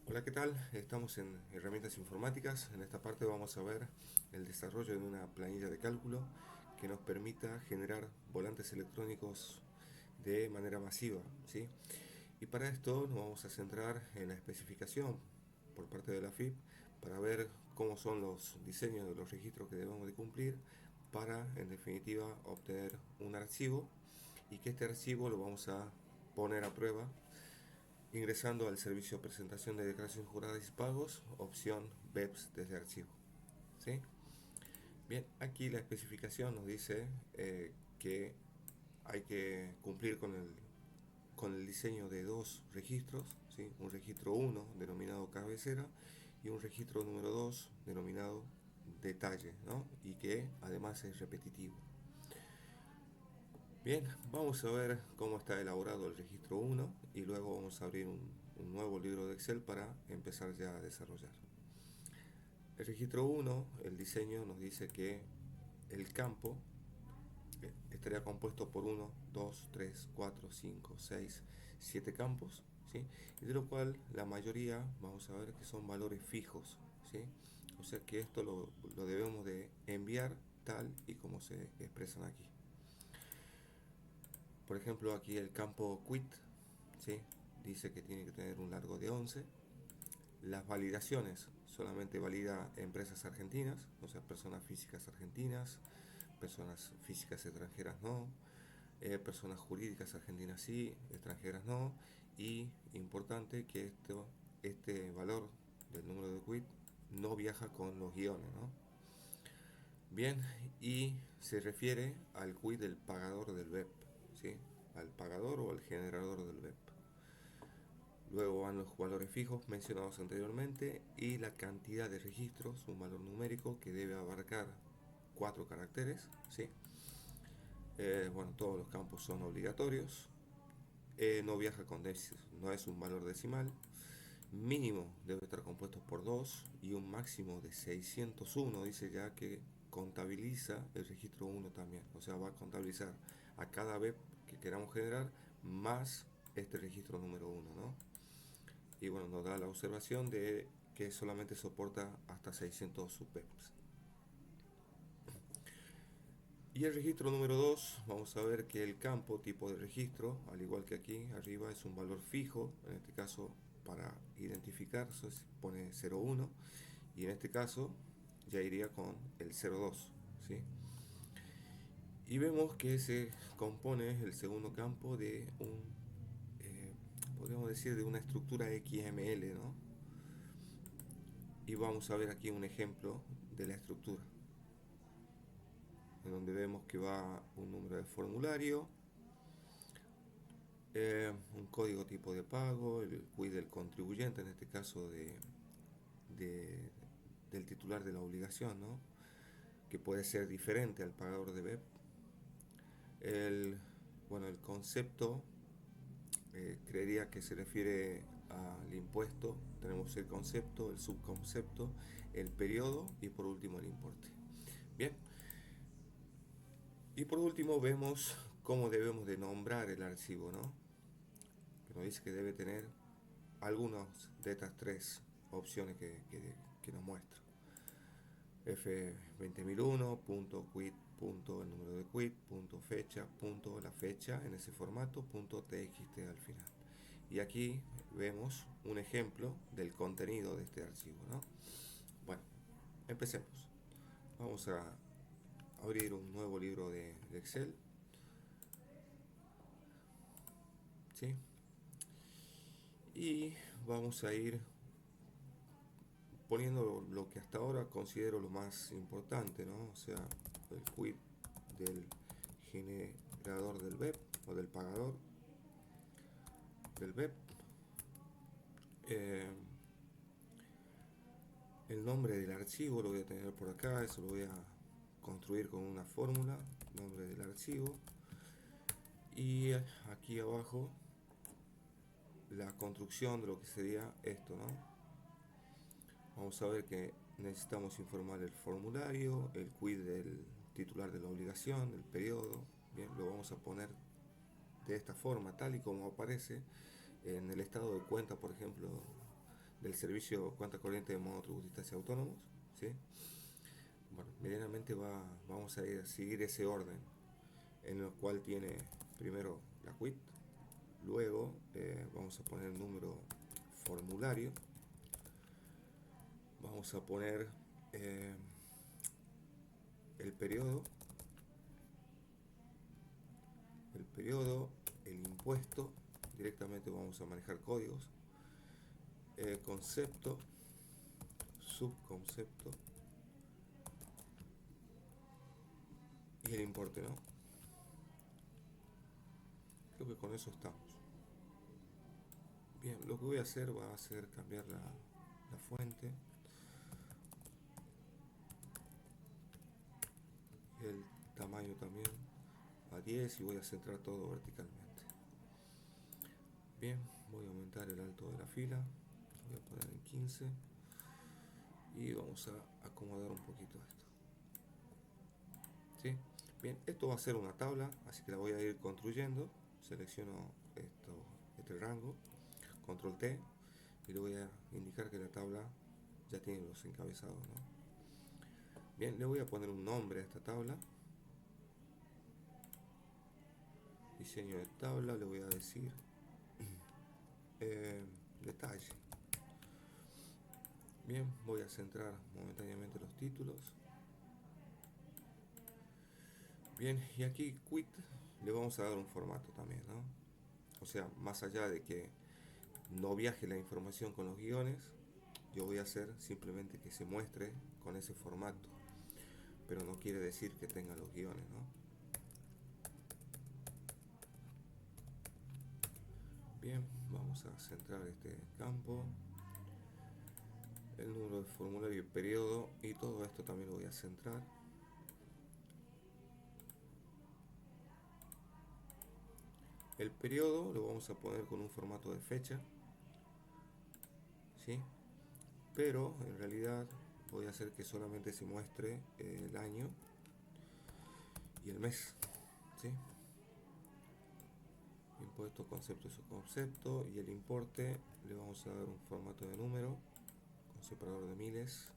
Hola, ¿qué tal? Estamos en herramientas informáticas. En esta parte vamos a ver el desarrollo de una planilla de cálculo que nos permita generar volantes electrónicos de manera masiva, ¿sí? Y para esto nos vamos a centrar en la especificación por parte de la FIP para ver cómo son los diseños de los registros que debemos de cumplir para, en definitiva, obtener un archivo y que este archivo lo vamos a poner a prueba ingresando al servicio presentación de declaraciones juradas y pagos, opción BEPS desde archivo. ¿Sí? Bien, aquí la especificación nos dice que hay que cumplir con el diseño de dos registros, ¿sí? Un registro 1 denominado cabecera y un registro número 2 denominado detalle, ¿no? Y que además es repetitivo. Bien, vamos a ver cómo está elaborado el registro 1 y luego vamos a abrir un nuevo libro de Excel para empezar ya a desarrollar. El registro 1, el diseño nos dice que el campo estaría compuesto por 1, 2, 3, 4, 5, 6, 7 campos, ¿sí? Y de lo cual la mayoría vamos a ver que son valores fijos, ¿sí? O sea que esto lo debemos de enviar tal y como se expresan aquí. Por ejemplo, aquí el campo quit, ¿sí? Dice que tiene que tener un largo de 11. Las validaciones solamente valida empresas argentinas, o sea, personas físicas argentinas, personas físicas extranjeras no, personas jurídicas argentinas sí, extranjeras no, y importante que este valor del número de quit no viaja con los guiones, ¿no? Bien, y se refiere al quit del pagador del web, ¿sí? Al pagador o al generador del web. Luego van los valores fijos mencionados anteriormente y la cantidad de registros, un valor numérico que debe abarcar 4 caracteres, ¿sí? Bueno, todos los campos son obligatorios. No viaja con décimas, no es un valor decimal. Mínimo debe estar compuesto por 2 y un máximo de 601, dice ya que contabiliza el registro 1 también. O sea, va a contabilizar a cada web que queramos generar más este registro número 1, ¿no? Y bueno, nos da la observación de que solamente soporta hasta 600 subwebs. Y el registro número 2, vamos a ver que el campo tipo de registro, al igual que aquí arriba, es un valor fijo. En este caso, para identificar, se pone 01 y en este caso ya iría con el 02, ¿sí? Y vemos que se compone el segundo campo de podríamos decir, de una estructura XML, ¿no? Y vamos a ver aquí un ejemplo de la estructura, en donde vemos que va un número de formulario, un código tipo de pago, el quid del contribuyente, en este caso de- del titular de la obligación, ¿no? Que puede ser diferente al pagador de BEP. El, bueno, el concepto creería que se refiere al impuesto. Tenemos el concepto, el subconcepto, el periodo y por último el importe. Bien, y por último vemos cómo debemos de nombrar el archivo, ¿no? Que nos dice que debe tener algunas de estas tres opciones que nos muestra. F20001, punto quit, punto el número de quit, punto fecha, punto la fecha en ese formato, punto txt al final. Y aquí vemos un ejemplo del contenido de este archivo, ¿no? Bueno, empecemos. Vamos a abrir un nuevo libro de Excel, ¿sí? Y vamos a ir poniendo lo que hasta ahora considero lo más importante, ¿no? O sea, el quit del generador del web o del pagador del web. Eh, el nombre del archivo lo voy a tener por acá, eso lo voy a construir con una fórmula, nombre del archivo. Y aquí abajo la construcción de lo que sería esto, ¿no? Vamos a ver que necesitamos informar el formulario, el quid del titular de la obligación, el periodo. Bien, lo vamos a poner de esta forma, tal y como aparece en el estado de cuenta, por ejemplo, del servicio cuenta corriente de monotributistas y autónomos, ¿sí? Bueno, medianamente vamos a seguir ese orden, en el cual tiene primero la quit, luego vamos a poner el número formulario, vamos a poner eh, el periodo, el impuesto, directamente vamos a manejar códigos, concepto, subconcepto y el importe, ¿no? Creo que con eso estamos. Bien, lo que voy a hacer va a ser cambiar la fuente, el tamaño también a 10 y voy a centrar todo verticalmente. Bien, voy a aumentar el alto de la fila, lo voy a poner en 15 y vamos a acomodar un poquito esto. ¿Sí? Bien, esto va a ser una tabla, así que la voy a ir construyendo. Selecciono este rango, control T, y le voy a indicar que la tabla ya tiene los encabezados, ¿no? Bien, le voy a poner un nombre a esta tabla. Diseño de tabla, le voy a decir detalle. Bien, voy a centrar momentáneamente los títulos. Bien, y aquí quit le vamos a dar un formato también, ¿no? O sea, más allá de que no viaje la información con los guiones, yo voy a hacer simplemente que se muestre con ese formato, pero no quiere decir que tenga los guiones, ¿no? Bien, vamos a centrar este campo, el número de formulario y periodo, y todo esto también lo voy a centrar. El periodo lo vamos a poner con un formato de fecha, ¿sí? Pero en realidad voy a hacer que solamente se muestre el año y el mes, ¿sí? Impuesto, concepto, subconcepto, y el importe le vamos a dar un formato de número con separador de miles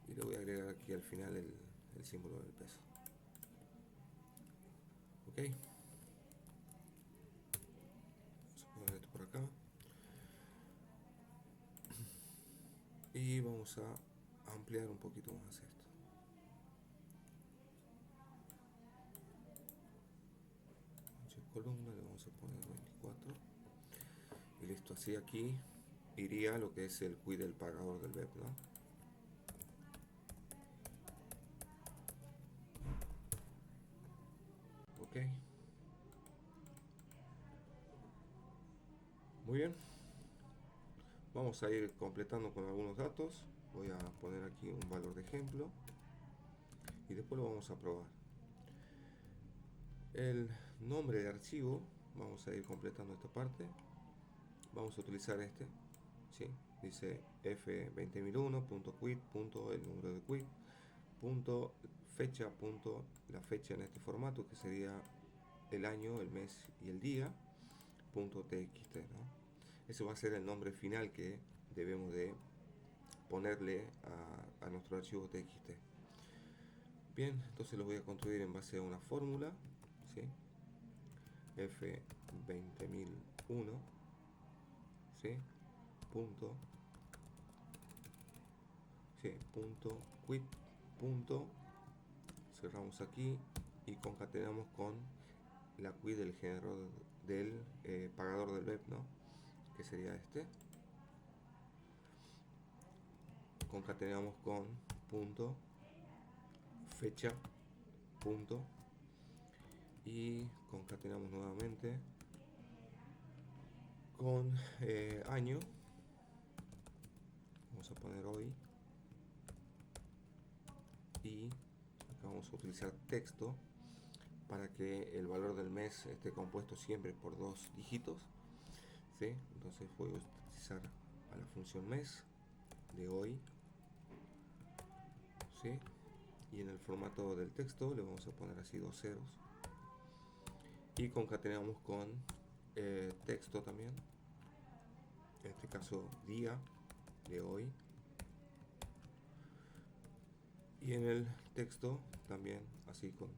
y le voy a agregar aquí al final el símbolo del peso. Ok, vamos a poner esto por acá y vamos a ampliar un poquito más esto. Columna le vamos a poner 24 y listo. Así aquí iría lo que es el quit del pagador del web, ¿no? Ok, muy bien, vamos a ir completando con algunos datos. Voy a poner aquí un valor de ejemplo y después lo vamos a probar. El nombre de archivo, vamos a ir completando esta parte. Vamos a utilizar este, ¿sí? Dice f20001.quit. El número de quit. Fecha. La fecha en este formato, que sería el año, el mes y el día. .txt, ¿no? Ese va a ser el nombre final que debemos de ponerle a nuestro archivo txt. Bien, entonces lo voy a construir en base a una fórmula, ¿sí? F20001, ¿sí? Quit. Cerramos aquí y concatenamos con la quit del generador del pagador del web, ¿no? Que sería este. Concatenamos con fecha y concatenamos nuevamente con año. Vamos a poner hoy y acá vamos a utilizar texto para que el valor del mes esté compuesto siempre por 2 dígitos, ¿sí? Entonces voy a utilizar a la función mes de hoy, ¿sí? Y en el formato del texto le vamos a poner así 2 ceros y concatenamos con texto también, en este caso día de hoy, y en el texto también así con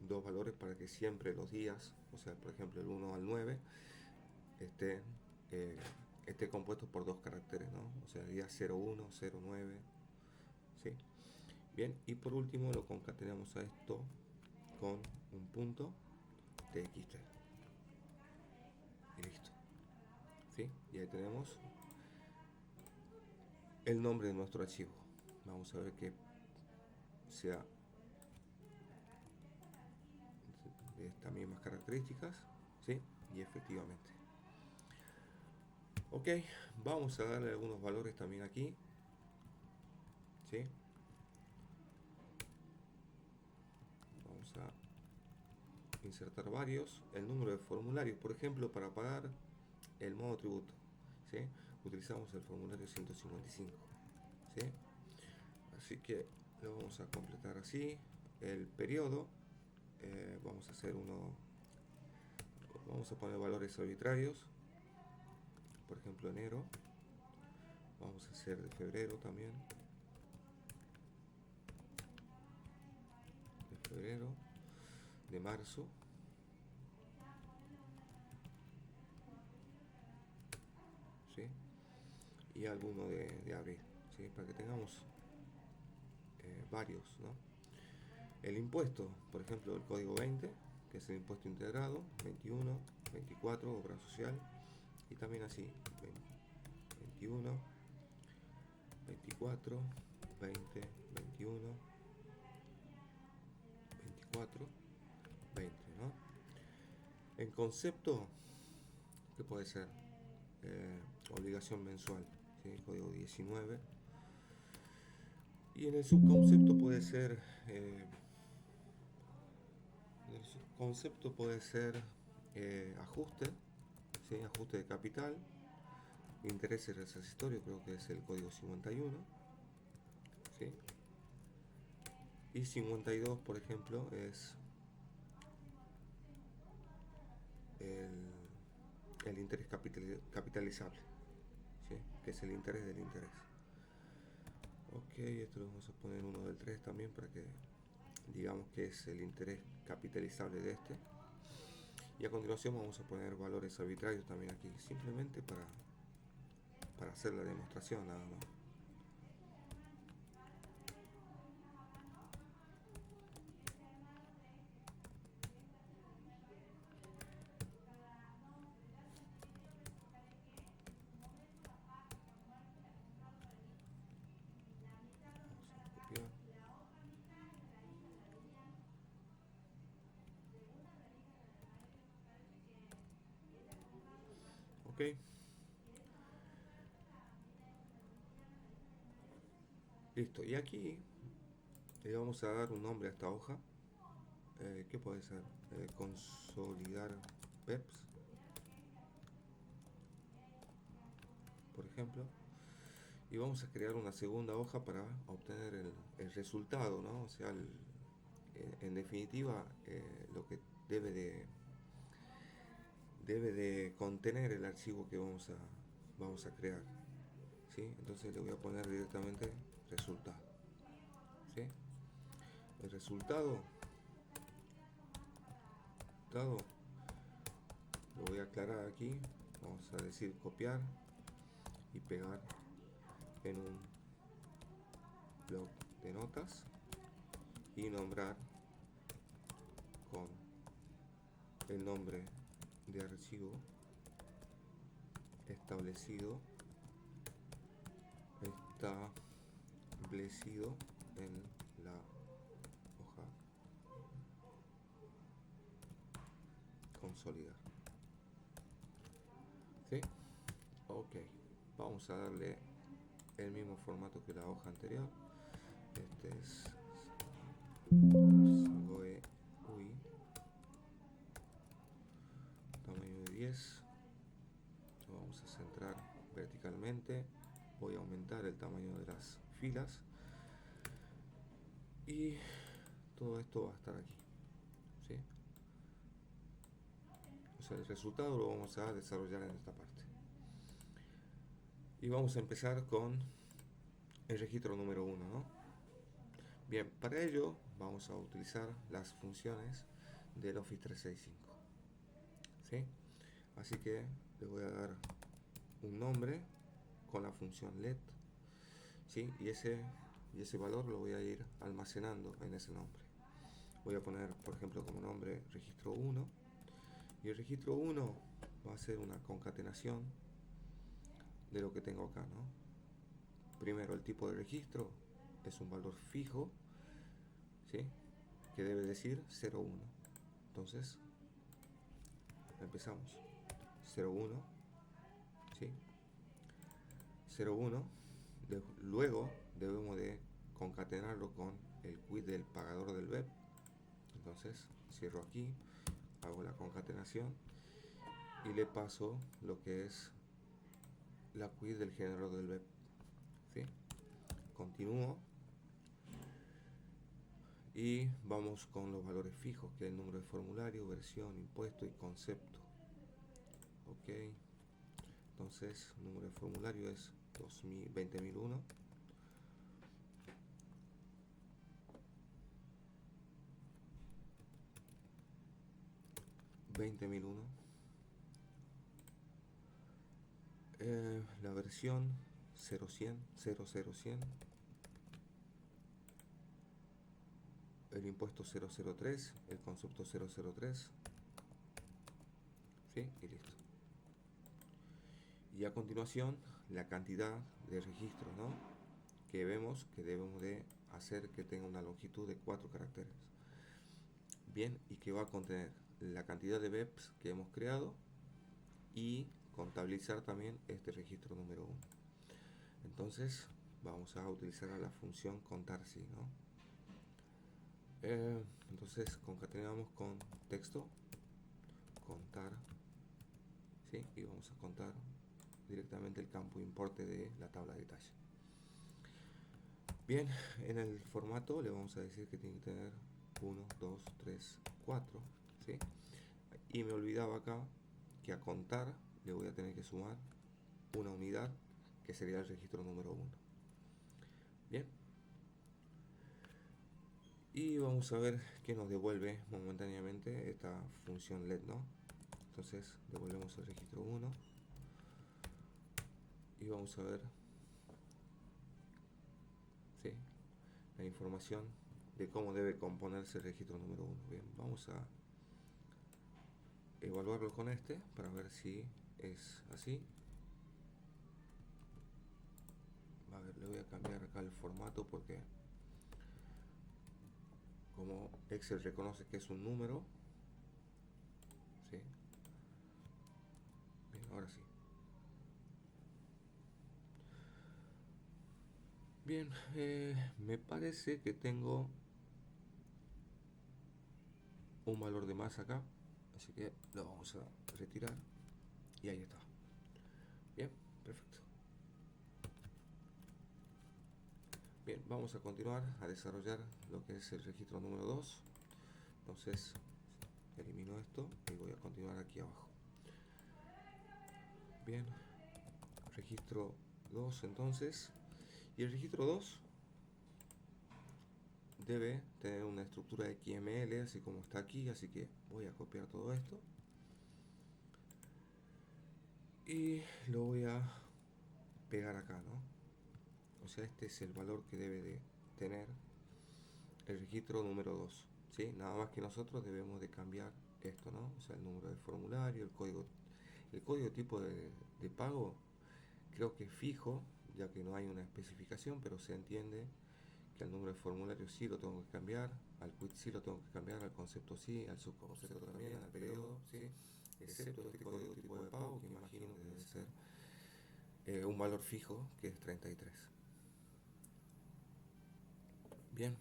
dos valores para que siempre los días, o sea, por ejemplo el 1 al 9, esté, eh, esté compuesto por dos caracteres, ¿no? O sea, día 01, 09, ¿sí? Bien, y por último lo concatenamos a esto con un punto txt y listo, ¿sí? Y ahí tenemos el nombre de nuestro archivo. Vamos a ver que sea de estas mismas características, ¿sí? Y efectivamente. Ok, vamos a darle algunos valores también aquí, ¿sí? Vamos a insertar varios. El número de formularios, por ejemplo, para pagar el modo tributo, ¿sí? Utilizamos el formulario 155, ¿sí? Así que lo vamos a completar así. El periodo, vamos a hacer uno, vamos a poner valores arbitrarios, por ejemplo enero, vamos a hacer de febrero también, de febrero, de marzo, ¿sí? Y alguno de abril, ¿sí? Para que tengamos varios, ¿no? El impuesto, por ejemplo, el código 20, que es el impuesto integrado, 21, 24, obra social, y también así, 21, 24, 20, 21, 24, 20, ¿no? En concepto, ¿qué puede ser? Obligación mensual, ¿sí? Código 19. Y en el subconcepto puede ser, el subconcepto puede ser ajuste, ¿sí? Ajuste de capital, intereses resarcitorios, creo que es el código 51, ¿sí? Y 52, por ejemplo, es el interés capitalizable, ¿sí? Que es el interés del interés. Ok, esto lo vamos a poner uno del 3 también para que digamos que es el interés capitalizable de este. Y a continuación vamos a poner valores arbitrarios también aquí, simplemente para hacer la demostración nada más. Vamos a copiar. Ok, listo. Y aquí le vamos a dar un nombre a esta hoja. ¿Qué puede ser? Consolidar PEPs, por ejemplo. Y vamos a crear una segunda hoja para obtener el resultado, ¿no? O sea, en definitiva, lo que debe de contener el archivo que vamos a crear, ¿sí? Entonces le voy a poner directamente resultado, ¿sí? El resultado lo voy a aclarar aquí, vamos a decir copiar y pegar en un bloc de notas y nombrar con el nombre de archivo establecido en la hoja consolidar, ¿sí? Ok, vamos a darle el mismo formato que la hoja anterior. Este es Sangoe UI, tamaño de 10. Lo vamos a centrar verticalmente. Voy a aumentar el tamaño de las filas y todo esto va a estar aquí, ¿sí? O sea, el resultado lo vamos a desarrollar en esta parte. Y vamos a empezar con el registro número uno, ¿no? Bien, para ello vamos a utilizar las funciones del Office 365, ¿sí? Así que le voy a dar un nombre con la función let, ¿sí? Y ese valor lo voy a ir almacenando en ese nombre. Voy a poner, por ejemplo, como nombre registro 1, y el registro 1 va a ser una concatenación de lo que tengo acá, ¿no? Primero, el tipo de registro es un valor fijo, ¿sí? Que debe decir 01. Entonces, empezamos. 01, ¿sí? 01. Luego debemos de concatenarlo con el quit del pagador del web. Entonces, cierro aquí, hago la concatenación y le paso lo que es la quit del generador del web, ¿sí? Continúo y vamos con los valores fijos, que es el número de formulario, versión, impuesto y concepto. Ok, entonces el número de formulario es 20001. La versión 0100, el impuesto 003, el concepto 003, ¿sí? Y listo. Y a continuación la cantidad de registros, ¿no? Que vemos que debemos de hacer que tenga una longitud de 4 caracteres. Bien, y que va a contener la cantidad de webs que hemos creado y contabilizar también este registro número 1. Entonces vamos a utilizar a la función contar si, ¿no? Entonces concatenamos con texto contar, ¿sí? Y vamos a contar directamente el campo importe de la tabla de detalle. Bien, en el formato le vamos a decir que tiene que tener 1, 2, 3, 4, ¿sí? Y me olvidaba acá que a contar le voy a tener que sumar una unidad, que sería el registro número 1. Bien, y vamos a ver qué nos devuelve momentáneamente esta función let, ¿no? Entonces devolvemos el registro 1 y vamos a ver, ¿sí?, la información de cómo debe componerse el registro número 1. Bien, vamos a evaluarlo con este para ver si es así. A ver, le voy a cambiar acá el formato porque como Excel reconoce que es un número, ¿sí? Bien, ahora sí. Bien, me parece que tengo un valor de más acá, así que lo vamos a retirar y ahí está. Bien, perfecto. Bien, vamos a continuar a desarrollar lo que es el registro número 2. Entonces elimino esto y voy a continuar aquí abajo. Bien, registro 2 entonces, y el registro 2 debe tener una estructura XML así como está aquí, así que voy a copiar todo esto y lo voy a pegar acá, ¿no? O sea, este es el valor que debe de tener el registro número 2, ¿sí? Nada más que nosotros debemos de cambiar esto, ¿no? O sea, el número de formulario, el código tipo de pago, creo que es fijo, ya que no hay una especificación, pero se entiende que al número de formulario sí lo tengo que cambiar, al quit sí lo tengo que cambiar, al concepto sí, al subconcepto también, al periodo sí, excepto este código tipo de pago, que imagino que debe ser un valor fijo, que es 33. Bien,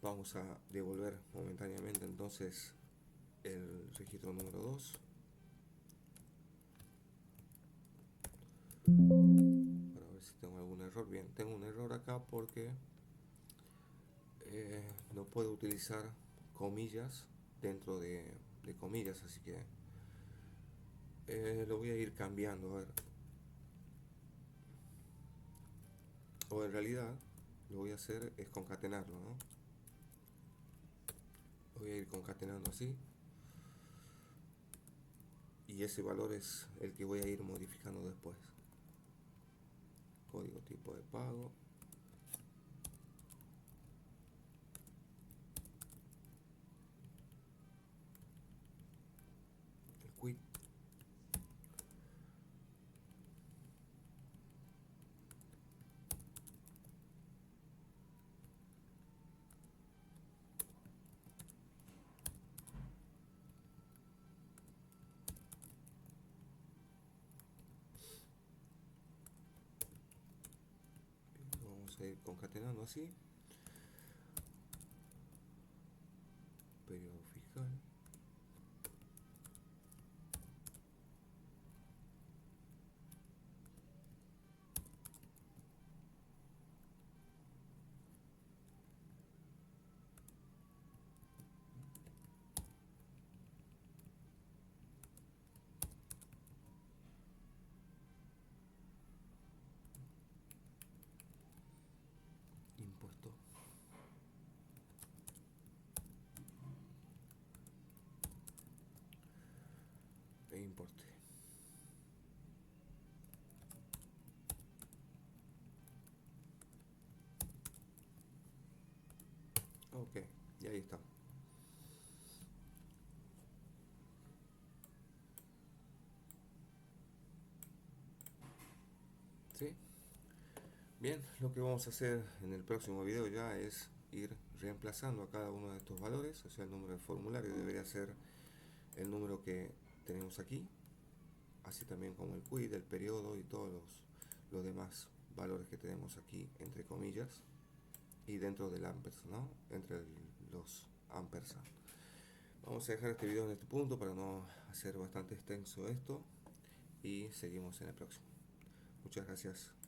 vamos a devolver momentáneamente entonces el registro número 2 para ver si tengo algún error. Bien, tengo un error acá porque no puedo utilizar comillas dentro de comillas, así que lo voy a ir cambiando. A ver, o en realidad lo voy a hacer es concatenarlo, ¿no? Voy a ir concatenando así, y ese valor es el que voy a ir modificando después. Código tipo de pago, el quit, lo vamos a ir concatenando así. Periodo fiscal, impuesto e importe. Ok, y ahí está. ¿Sí? Bien, lo que vamos a hacer en el próximo video ya es ir reemplazando a cada uno de estos valores, o sea, el número del formulario debería ser el número que tenemos aquí, así también como el quit, el periodo y todos los demás valores que tenemos aquí, entre comillas, y dentro del ampersand, ¿no? Entre los ampersand. Vamos a dejar este video en este punto para no hacer bastante extenso esto, y seguimos en el próximo. Muchas gracias.